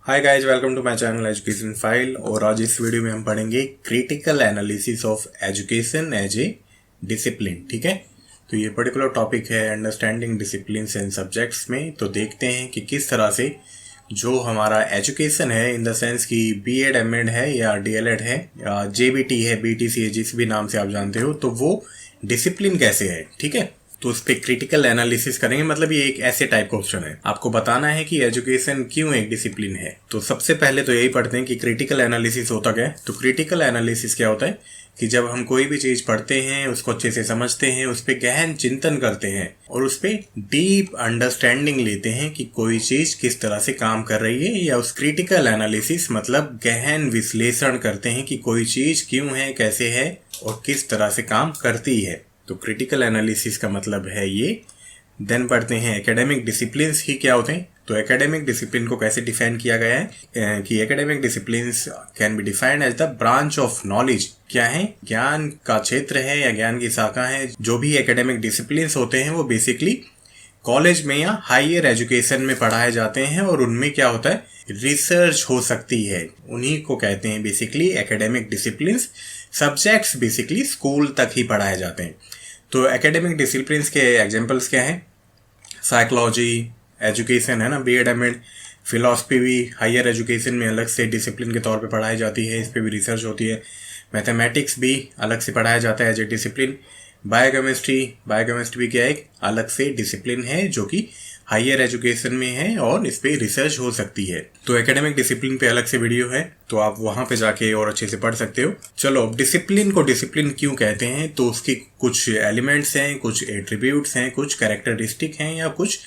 Hi guys, welcome to my channel education file. और आज इस वीडियो में हम पढ़ेंगे critical analysis of education as a discipline. ठीक है, तो ये पर्टिकुलर टॉपिक है अंडरस्टैंडिंग डिसिप्लिन एंड सब्जेक्ट्स में। तो देखते हैं कि किस तरह से जो हमारा एजुकेशन है, इन द सेंस कि बीएड एमएड है या डीएलएड है या जेबीटी है, बीटीसी है, जिस भी नाम से आप जानते हो, तो वो डिसिप्लिन कैसे है। ठीक है, तो उस पर क्रिटिकल एनालिसिस करेंगे। मतलब ये एक ऐसे टाइप क्वेश्चन है, आपको बताना है कि एजुकेशन क्यों एक डिसिप्लिन है। तो सबसे पहले तो यही पढ़ते हैं कि क्रिटिकल एनालिसिस होता क्या है। तो क्रिटिकल एनालिसिस क्या होता है कि जब हम कोई भी चीज पढ़ते हैं, उसको अच्छे से समझते हैं, उस पर गहन चिंतन करते हैं और उस पर डीप अंडरस्टैंडिंग लेते हैं कि कोई चीज किस तरह से काम कर रही है, या उस क्रिटिकल एनालिसिस मतलब गहन विश्लेषण करते हैं कि कोई चीज क्यों है, कैसे है और किस तरह से काम करती है। तो क्रिटिकल एनालिसिस का मतलब है ये। देन पढ़ते हैं एकेडमिक डिसिप्लिन्स ही क्या होते हैं। तो एकेडमिक डिसिप्लिन को कैसे डिफाइन किया गया है कि academic disciplines can be defined as the branch of knowledge. क्या है? ज्ञान का क्षेत्र है या ज्ञान की शाखा है। जो भी एकेडमिक डिसिप्लिन्स होते हैं वो बेसिकली कॉलेज में या हायर एजुकेशन में पढ़ाए जाते हैं और उनमें क्या होता है, रिसर्च हो सकती है। उन्हीं को कहते हैं basically academic disciplines. Subjects basically school तक ही पढ़ाए जाते हैं। तो एकेडमिक डिसिप्लिन्स के एग्जांपल्स क्या हैं? साइकोलॉजी, एजुकेशन है ना, बीएड एमएड। फिलॉसफी भी हायर एजुकेशन में अलग से डिसिप्लिन के तौर पे पढ़ाई जाती है, इस पे भी रिसर्च होती है। मैथमेटिक्स भी अलग से पढ़ाया जाता है एज ए डिसिप्लिन। बायोकेमिस्ट्री भी क्या है, एक अलग से डिसिप्लिन है जो कि हायर एजुकेशन में है और इस पे रिसर्च हो सकती है। तो एकेडमिक डिसिप्लिन पे अलग से वीडियो है, तो आप वहां पे जाके और अच्छे से पढ़ सकते हो। चलो, अब डिसिप्लिन को डिसिप्लिन क्यों कहते हैं, तो उसकी कुछ एलिमेंट्स हैं, कुछ एट्रीब्यूट्स हैं, कुछ कैरेक्टरिस्टिक हैं या कुछ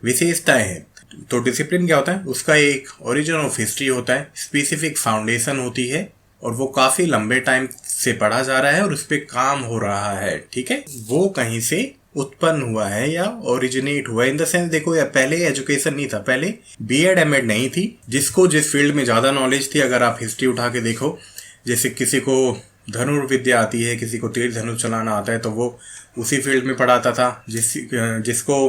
विशेषताएं हैं। तो डिसिप्लिन क्या होता है, उसका एक ओरिजिन ऑफ हिस्ट्री होता है, स्पेसिफिक फाउंडेशन होती है और वो काफी लंबे टाइम से पढ़ा जा रहा है और उस पर काम हो रहा है। ठीक है, वो कहीं से उत्पन्न हुआ है या ओरिजिनेट हुआ है। इन द सेंस देखो, या पहले एजुकेशन नहीं था, पहले बीएड एमएड नहीं थी। जिसको जिस फील्ड में ज्यादा नॉलेज थी, अगर आप हिस्ट्री उठा के देखो, जैसे किसी को धनुर्विद्या आती है, किसी को तीर धनुष चलाना आता है, तो वो उसी फील्ड में पढ़ाता था। जिसको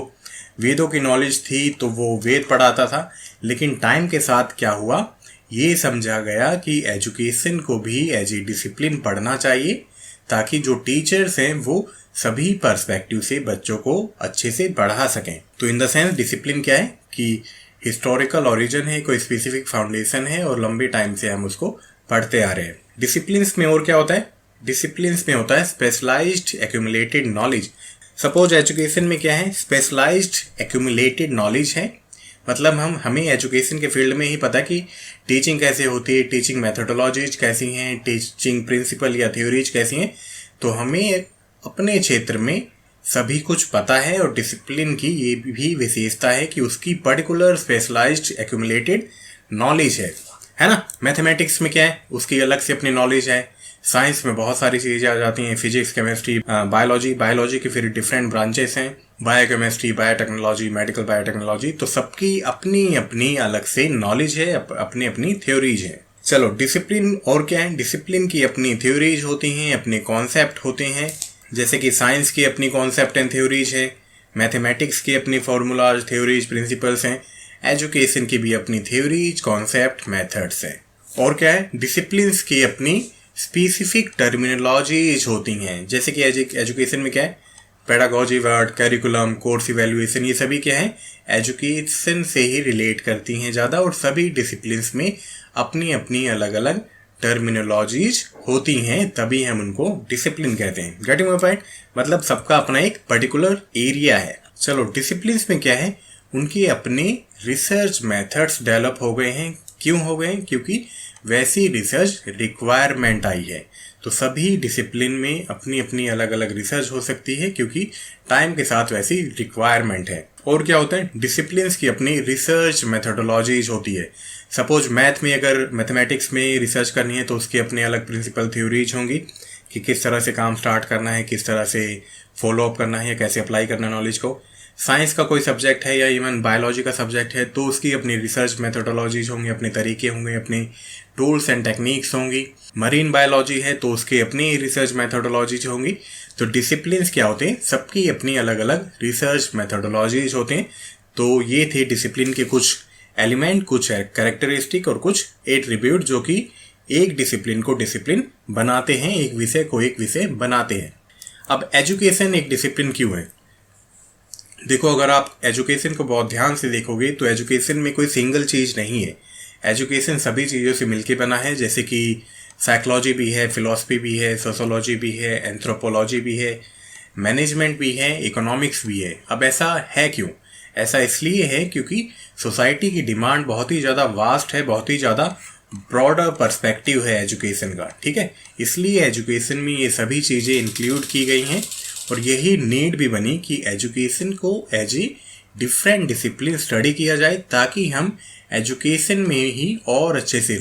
वेदों की नॉलेज थी तो वो वेद पढ़ाता था। लेकिन टाइम के साथ क्या हुआ, ये समझा गया कि एजुकेशन को भी एज ए डिसिप्लिन पढ़ना चाहिए, ताकि जो टीचर्स हैं वो सभी पर्सपेक्टिव से बच्चों को अच्छे से पढ़ा सकें। तो इन द सेंस डिसिप्लिन क्या है कि हिस्टोरिकल ओरिजिन है, कोई स्पेसिफिक फाउंडेशन है और लंबे टाइम से हम उसको पढ़ते आ रहे हैं। डिसिप्लिन्स में और क्या होता है, डिसिप्लिन्स में होता है specialised accumulated knowledge. Suppose education में क्या है, स्पेशलाइज्ड एक्यूमुलेटेड नॉलेज है। मतलब हमें एजुकेशन के फील्ड में ही पता कि टीचिंग कैसे होती है, टीचिंग मेथोडोलॉजीज कैसी हैं, टीचिंग प्रिंसिपल या थ्योरीज कैसी हैं। तो हमें अपने क्षेत्र में सभी कुछ पता है और डिसिप्लिन की ये भी विशेषता है कि उसकी पर्टिकुलर स्पेशलाइज्ड एक्यूमुलेटेड नॉलेज है ना। मैथमेटिक्स में क्या है, उसकी अलग से अपनी नॉलेज है। साइंस में बहुत सारी चीजें आ जाती हैं, फिजिक्स, केमिस्ट्री, बायोलॉजी के फिर डिफरेंट ब्रांचेस हैं, बायोकेमिस्ट्री, बायोटेक्नोलॉजी, मेडिकल बायोटेक्नोलॉजी। तो सबकी अपनी अपनी अलग से नॉलेज है, अपनी अपनी थ्योरीज है। चलो, डिसिप्लिन और क्या है, डिसिप्लिन की अपनी थ्योरीज होती हैं, अपने कॉन्सेप्ट होते हैं। जैसे कि साइंस की अपनी कॉन्सेप्ट एंड थ्योरीज है, मैथमेटिक्स की अपनी फॉर्मूलाज, थ्योरीज, प्रिंसिपल्स हैं, एजुकेशन की भी अपनी थ्योरीज, कॉन्सेप्ट, मेथड्स हैं। और क्या है, डिसिप्लिन्स की अपनी स्पेसिफिक टर्मिनोलॉजीज होती हैं। जैसे कि एजुकेशन में क्या है, pedagogy word, curriculum, course evaluation, ये सभी क्या है, एजुकेशन से ही रिलेट करती हैं ज़्यादा। और सभी डिसिप्लिन्स में अपनी अपनी अलग अलग टर्मिनोलॉजीज होती हैं, तभी हम उनको डिसिप्लिन कहते हैं। गेटिंग माय पॉइंट, मतलब सबका अपना एक पर्टिकुलर एरिया है। चलो, डिसिप्लिन्स में क्या है, उनके अपने रिसर्च मेथड्स डेवलप हो गए हैं। क्यों हो गए हैं? क्योंकि वैसी रिसर्च रिक्वायरमेंट आई है। तो सभी डिसिप्लिन में अपनी अपनी अलग अलग रिसर्च हो सकती है, क्योंकि टाइम के साथ वैसी रिक्वायरमेंट है। और क्या होता है, डिसिप्लिन्स की अपनी रिसर्च मेथोडोलॉजीज होती है। सपोज मैथ में, अगर मैथमेटिक्स में रिसर्च करनी है तो उसकी अपनी अलग प्रिंसिपल थ्योरीज होंगी कि किस तरह से काम स्टार्ट करना है, किस तरह से फॉलो अप करना है या कैसे अप्लाई करना है नॉलेज को। साइंस का कोई सब्जेक्ट है या इवन बायोलॉजी का सब्जेक्ट है तो उसकी अपनी रिसर्च मेथोडोलॉजीज होंगी, अपने तरीके होंगे, अपने टूल्स एंड टेक्निक्स होंगी। मरीन बायोलॉजी है तो उसकी अपनी रिसर्च मेथोडोलॉजीज होंगी। तो डिसिप्लिन्स क्या होते हैं, सबकी अपनी अलग अलग रिसर्च मेथोडोलॉजीज होते हैं। तो ये थे डिसिप्लिन के कुछ एलिमेंट, कुछ कैरेक्टरिस्टिक और कुछ एट्रीब्यूट जो कि एक डिसिप्लिन को डिसिप्लिन बनाते हैं, एक विषय को एक विषय बनाते हैं। अब एजुकेशन एक डिसिप्लिन क्यों है? देखो, अगर आप एजुकेशन को बहुत ध्यान से देखोगे तो एजुकेशन में कोई सिंगल चीज नहीं है। एजुकेशन सभी चीज़ों से मिलके बना है, जैसे कि साइकोलॉजी भी है, फिलॉसफी भी है, सोशोलॉजी भी है, एंथ्रोपोलॉजी भी है, मैनेजमेंट भी है, इकोनॉमिक्स भी है। अब ऐसा है क्यों? ऐसा इसलिए है क्योंकि सोसाइटी की डिमांड बहुत ही ज़्यादा वास्ट है, बहुत ही ज़्यादा ब्रॉडर पर्सपेक्टिव है एजुकेशन का, ठीक है। इसलिए एजुकेशन में ये सभी चीज़ें इंक्लूड की गई हैं और यही नीड भी बनी कि एजुकेशन को as a different discipline study किया जाए, ताकि हम एजुकेशन में ही और अच्छे से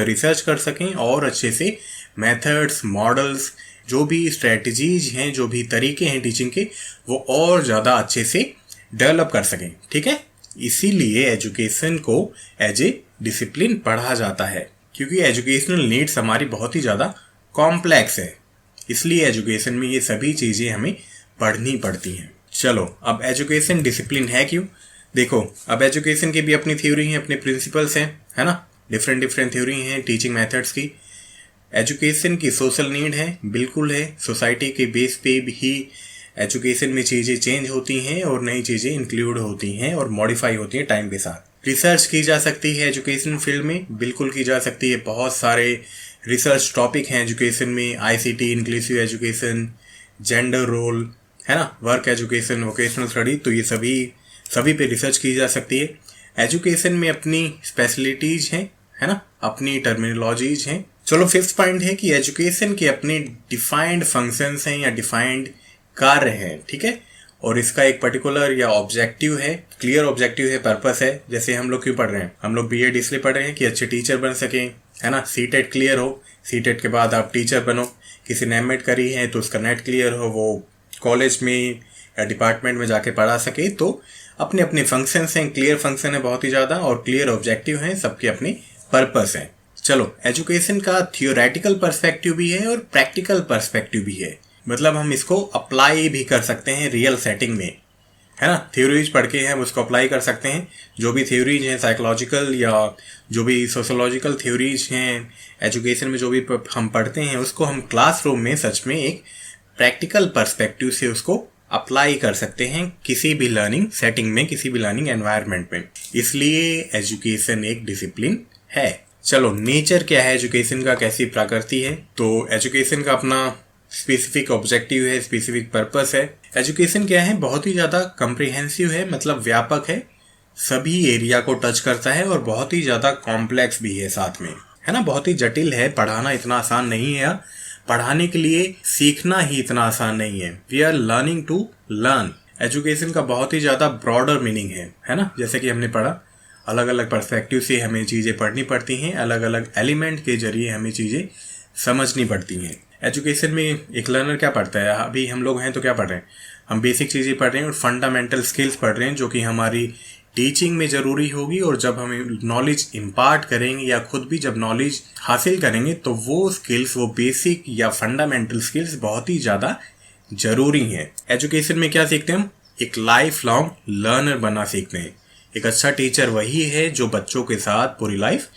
रिसर्च कर सकें और अच्छे से मेथड्स, मॉडल्स, जो भी स्ट्रेटजीज हैं, जो भी तरीके हैं टीचिंग के, वो और ज़्यादा अच्छे से डेवलप कर सकें, ठीक है। इसीलिए एजुकेशन को एज ए डिसिप्लिन पढ़ा जाता है, क्योंकि एजुकेशनल नीड्स हमारी बहुत ही ज़्यादा कॉम्प्लेक्स है। इसलिए एजुकेशन में ये सभी चीज़ें हमें पढ़नी पड़ती हैं। चलो, अब एजुकेशन डिसिप्लिन है क्यों? देखो, अब एजुकेशन की भी अपनी थ्योरी है, अपने प्रिंसिपल्स हैं, है ना। डिफरेंट थ्योरी हैं टीचिंग मेथड्स की। एजुकेशन की सोशल नीड है, बिल्कुल है। सोसाइटी के बेस पे भी एजुकेशन में चीज़ें चेंज होती हैं और नई चीज़ें इंक्लूड होती हैं और मॉडिफाई होती हैं टाइम के साथ। रिसर्च की जा सकती है एजुकेशन फील्ड में, बिल्कुल की जा सकती है। बहुत सारे रिसर्च टॉपिक हैं एजुकेशन में, ICT, inclusive education, gender role, है ना, वर्क एजुकेशन, वोकेशनल स्टडी, तो ये सभी पे रिसर्च की जा सकती है। एजुकेशन में अपनी स्पेशलिटीज हैं, है ना, अपनी टर्मिनोलॉजीज हैं। चलो, फिफ्थ पॉइंट है कि एजुकेशन के अपने डिफाइंड फंक्शंस हैं या डिफाइंड कार्य हैं, ठीक है। और इसका एक पर्टिकुलर या ऑब्जेक्टिव है, क्लियर ऑब्जेक्टिव है, पर्पस है। जैसे हम लोग क्यों पढ़ रहे हैं? हम लोग BEd इसलिए पढ़ रहे हैं कि अच्छे टीचर बन सकें, है ना। CTET क्लियर हो, CTET के बाद आप टीचर बनो। किसी ने MET करी है तो उसका नेट क्लियर हो, वो कॉलेज में या डिपार्टमेंट में जाके पढ़ा सके। तो अपने अपने फंक्शंस हैं, क्लियर फंक्शन है बहुत ही ज़्यादा, और क्लियर ऑब्जेक्टिव हैं, सबके अपने पर्पस हैं। चलो, एजुकेशन का थियोरेटिकल पर्सपेक्टिव भी है और प्रैक्टिकल पर्सपेक्टिव भी है। मतलब हम इसको अप्लाई भी कर सकते हैं रियल सेटिंग में, है ना। थ्योरीज पढ़ के हम उसको अप्लाई कर सकते हैं। जो भी थ्योरीज हैं साइकोलॉजिकल या जो भी सोशोलॉजिकल थ्योरीज हैं एजुकेशन में, जो भी हम पढ़ते हैं, उसको हम क्लासरूम में सच में एक प्रैक्टिकल पर्सपेक्टिव से उसको अप्लाई कर सकते हैं किसी भी लर्निंग सेटिंग में, किसी भी लर्निंग एनवायरनमेंट में। इसलिए एजुकेशन एक डिसिप्लिन है। चलो, नेचर क्या है एजुकेशन का, कैसी प्रकृति है? तो एजुकेशन का अपना स्पेसिफिक ऑब्जेक्टिव है, स्पेसिफिक पर्पस है। एजुकेशन क्या है? बहुत ही ज़्यादा कम्प्रिहेंसिव है, मतलब व्यापक है, सभी एरिया को टच करता है और बहुत ही ज़्यादा कॉम्प्लेक्स भी है साथ में, है ना। बहुत ही जटिल है, पढ़ाना इतना आसान नहीं है। पढ़ाने के लिए सीखना ही इतना आसान नहीं है। We are learning to learn. Education का बहुत ही ज़्यादा ब्रॉडर मीनिंग है ना। जैसे कि हमने पढ़ा, अलग अलग पर्सपेक्टिव से हमें चीज़ें पढ़नी पड़ती हैं, अलग अलग एलिमेंट के जरिए हमें चीज़ें समझनी पड़ती हैं। एजुकेशन में एक लर्नर क्या पढ़ता है? अभी हम लोग हैं तो क्या पढ़ रहे हैं? हम बेसिक चीज़ें पढ़ रहे हैं और फंडामेंटल स्किल्स पढ़ रहे हैं, जो कि हमारी टीचिंग में ज़रूरी होगी। और जब हम नॉलेज इम्पार्ट करेंगे या खुद भी जब नॉलेज हासिल करेंगे, तो वो स्किल्स, वो बेसिक या फंडामेंटल स्किल्स बहुत ही ज़्यादा ज़रूरी हैं। एजुकेशन में क्या सीखते हैं हम? एक लाइफ लॉन्ग लर्नर बनना सीखते हैं। एक अच्छा टीचर वही है जो बच्चों के साथ पूरी लाइफ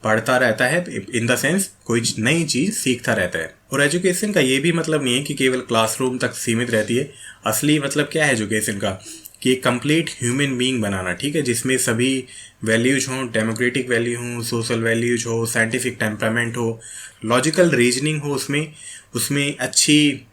पढ़ता रहता है, इन द सेंस कोई नई चीज़ सीखता रहता है। और एजुकेशन का ये भी मतलब नहीं है कि केवल क्लासरूम तक सीमित रहती है। असली मतलब क्या है एजुकेशन का? कि एक कंप्लीट ह्यूमन बीइंग बनाना, ठीक है, जिसमें सभी वैल्यूज हों, डेमोक्रेटिक वैल्यू हों, सोशल वैल्यूज हो, साइंटिफिक टेम्परामेंट हो, लॉजिकल रीजनिंग हो, उसमें अच्छी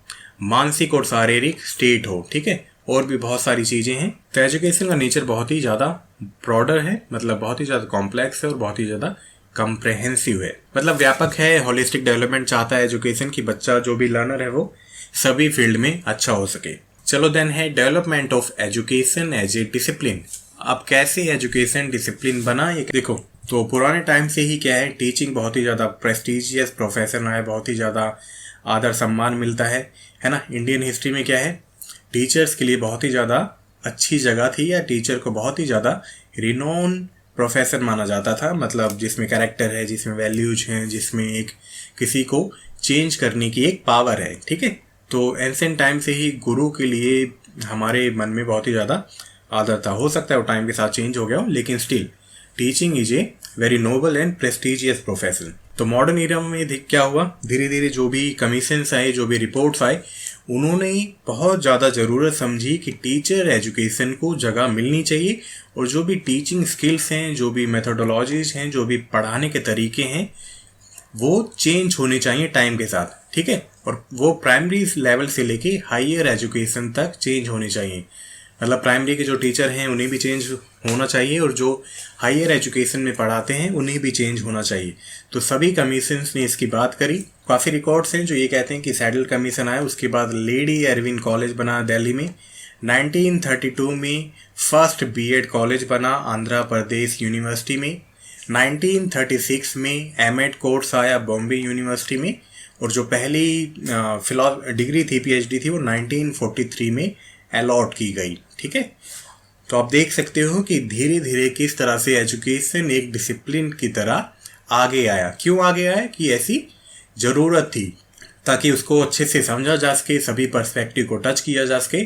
मानसिक और शारीरिक स्टेट हो, ठीक है, और भी बहुत सारी चीज़ें हैं। तो एजुकेशन का नेचर बहुत ही ज़्यादा ब्रॉडर है, मतलब बहुत ही ज़्यादा कॉम्प्लेक्स है और बहुत ही ज़्यादा कम्प्रहेंसिव है, मतलब व्यापक है। होलिस्टिक डेवलपमेंट चाहता है एजुकेशन की बच्चा जो भी लर्नर है वो सभी फील्ड में अच्छा हो सके। चलो, देन है development of education as a discipline. अब कैसे एजुकेशन डिसिप्लिन बना, ये देखो। तो पुराने टाइम से ही क्या है, टीचिंग बहुत ही ज़्यादा प्रेस्टिजियस प्रोफेशन है, बहुत ही ज़्यादा आदर सम्मान मिलता है ना। इंडियन हिस्ट्री में क्या है, टीचर्स के लिए बहुत ही ज़्यादा अच्छी जगह थी, या टीचर को बहुत ही ज़्यादा रिनोन प्रोफेसर माना जाता था। मतलब जिसमें कैरेक्टर है, जिसमें वैल्यूज हैं, जिसमें एक किसी को चेंज करने की एक पावर है, ठीक है। तो एंशिएंट टाइम से ही गुरु के लिए हमारे मन में बहुत ही ज़्यादा आदर था। हो सकता है वो टाइम के साथ चेंज हो गया हो, लेकिन still teaching is a very noble and prestigious profession. तो मॉडर्न एरा में क्या हुआ, धीरे धीरे जो भी कमीशंस आए, जो भी रिपोर्ट्स आए, उन्होंने बहुत ज़्यादा ज़रूरत समझी कि टीचर एजुकेशन को जगह मिलनी चाहिए और जो भी टीचिंग स्किल्स हैं, जो भी मेथोडोलॉजीज हैं, जो भी पढ़ाने के तरीके हैं, वो चेंज होने चाहिए टाइम के साथ, ठीक है। और वो प्राइमरी लेवल से लेके हायर एजुकेशन तक चेंज होने चाहिए। मतलब प्राइमरी के जो टीचर हैं उन्हें भी चेंज होना चाहिए और जो हायर एजुकेशन में पढ़ाते हैं उन्हें भी चेंज होना चाहिए। तो सभी कमीशंस ने इसकी बात करी। काफ़ी रिकॉर्ड्स हैं जो ये कहते हैं कि सैडल कमीशन आया, उसके बाद लेडी एरविन कॉलेज बना दिल्ली में, 1932 में फर्स्ट बीएड कॉलेज बना आंध्र प्रदेश यूनिवर्सिटी में, 1936 में एमएड कोर्स आया बॉम्बे यूनिवर्सिटी में, और जो पहली डिग्री थी, पीएचडी थी, वो 1943 में अलॉट की गई, ठीक है। तो आप देख सकते हो कि धीरे धीरे किस तरह से एजुकेशन एक डिसिप्लिन की तरह आगे आया। क्यों आगे आया? कि ऐसी ज़रूरत थी ताकि उसको अच्छे से समझा जा सके, सभी पर्सपेक्टिव को टच किया जा सके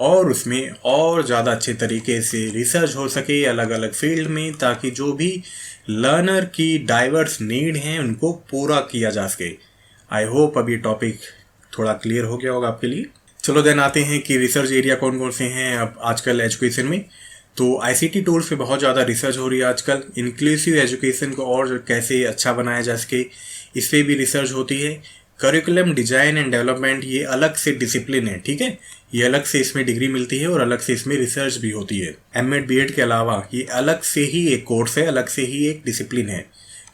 और उसमें और ज़्यादा अच्छे तरीके से रिसर्च हो सके अलग अलग फील्ड में, ताकि जो भी लर्नर की डाइवर्स नीड हैं उनको पूरा किया जा सके। आई होप अब ये टॉपिक थोड़ा क्लियर हो गया होगा आपके लिए। चलो देन आते हैं कि रिसर्च एरिया कौन कौन से हैं अब आजकल एजुकेशन में। तो आईसीटी टूल्स पे बहुत ज़्यादा रिसर्च हो रही है आजकल। इंक्लूसिव एजुकेशन को और कैसे अच्छा बनाया जा सके, इस पर भी रिसर्च होती है। करिकुलम डिजाइन एंड डेवलपमेंट, ये अलग से डिसिप्लिन है, ठीक है। ये अलग से इसमें डिग्री मिलती है और अलग से इसमें रिसर्च भी होती है। एमएड बीएड के अलावा ये अलग से ही एक कोर्स है, अलग से ही एक डिसिप्लिन है।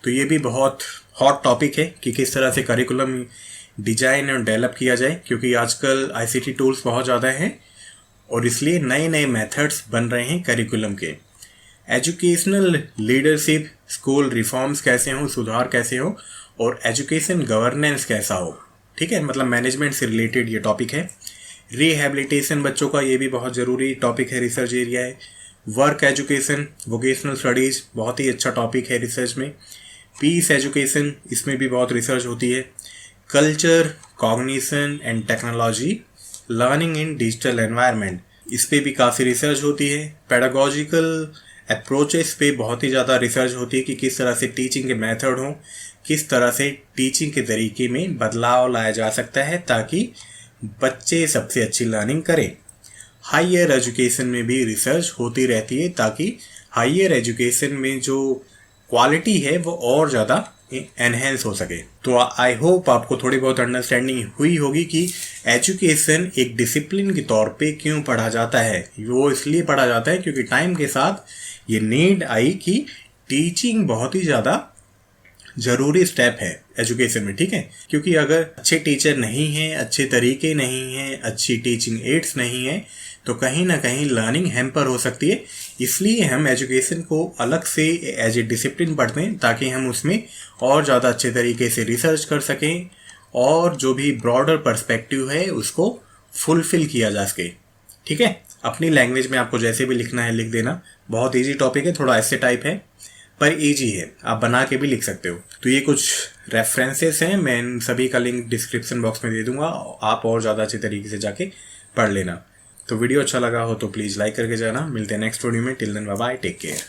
तो ये भी बहुत हॉट टॉपिक है कि किस तरह से करिकुलम डिजाइन और डेवलप किया जाए, क्योंकि आजकल आईसीटी टूल्स बहुत ज़्यादा हैं और इसलिए नए नए मेथड्स बन रहे हैं करिकुलम के। एजुकेशनल लीडरशिप, स्कूल रिफॉर्म्स कैसे हों, सुधार कैसे हो, और एजुकेशन गवर्नेंस कैसा हो, ठीक है। मतलब मैनेजमेंट से रिलेटेड ये टॉपिक है। रिहैबिलिटेशन बच्चों का, ये भी बहुत ज़रूरी टॉपिक है, रिसर्च एरिया है। वर्क एजुकेशन, वोकेशनल स्टडीज़ बहुत ही अच्छा टॉपिक है रिसर्च में। पीस एजुकेशन, इसमें भी बहुत रिसर्च होती है। Culture, cognition and technology, learning in digital environment, इस पे भी काफ़ी रिसर्च होती है। पेडागोजिकल अप्रोचेस पे बहुत ही ज़्यादा रिसर्च होती है कि किस तरह से टीचिंग के मेथड हों, किस तरह से टीचिंग के तरीके में बदलाव लाया जा सकता है ताकि बच्चे सबसे अच्छी लर्निंग करें। हायर एजुकेशन में भी रिसर्च होती रहती है ताकि हायर एजुकेशन में जो क्वालिटी है वो और ज़्यादा एनहेंस हो सके। तो आई होप आपको थोड़ी बहुत अंडरस्टैंडिंग हुई होगी कि एजुकेशन एक डिसिप्लिन के तौर पे क्यों पढ़ा जाता है। वो इसलिए पढ़ा जाता है क्योंकि टाइम के साथ ये नीड आई कि टीचिंग बहुत ही ज़्यादा ज़रूरी स्टेप है एजुकेशन में, ठीक है। क्योंकि अगर अच्छे टीचर नहीं हैं, अच्छे तरीके नहीं हैं, अच्छी टीचिंग एड्स नहीं है, तो कहीं ना कहीं लर्निंग हैम्पर हो सकती है। इसलिए हम एजुकेशन को अलग से एज ए डिसिप्लिन पढ़ते हैं ताकि हम उसमें और ज़्यादा अच्छे तरीके से रिसर्च कर सकें और जो भी ब्रॉडर पर्सपेक्टिव है उसको फुलफिल किया जा सके, ठीक है। अपनी लैंग्वेज में आपको जैसे भी लिखना है लिख देना। बहुत ईजी टॉपिक है, थोड़ा ऐसे टाइप है पर ईजी है, आप बना के भी लिख सकते हो। तो ये कुछ रेफरेंसेस हैं, मैं इन सभी का लिंक डिस्क्रिप्शन बॉक्स में दे दूंगा, आप और ज़्यादा अच्छे तरीके से जाके पढ़ लेना। तो वीडियो अच्छा लगा हो तो प्लीज़ लाइक करके जाना। मिलते हैं नेक्स्ट वीडियो में। Till then bye bye, take care.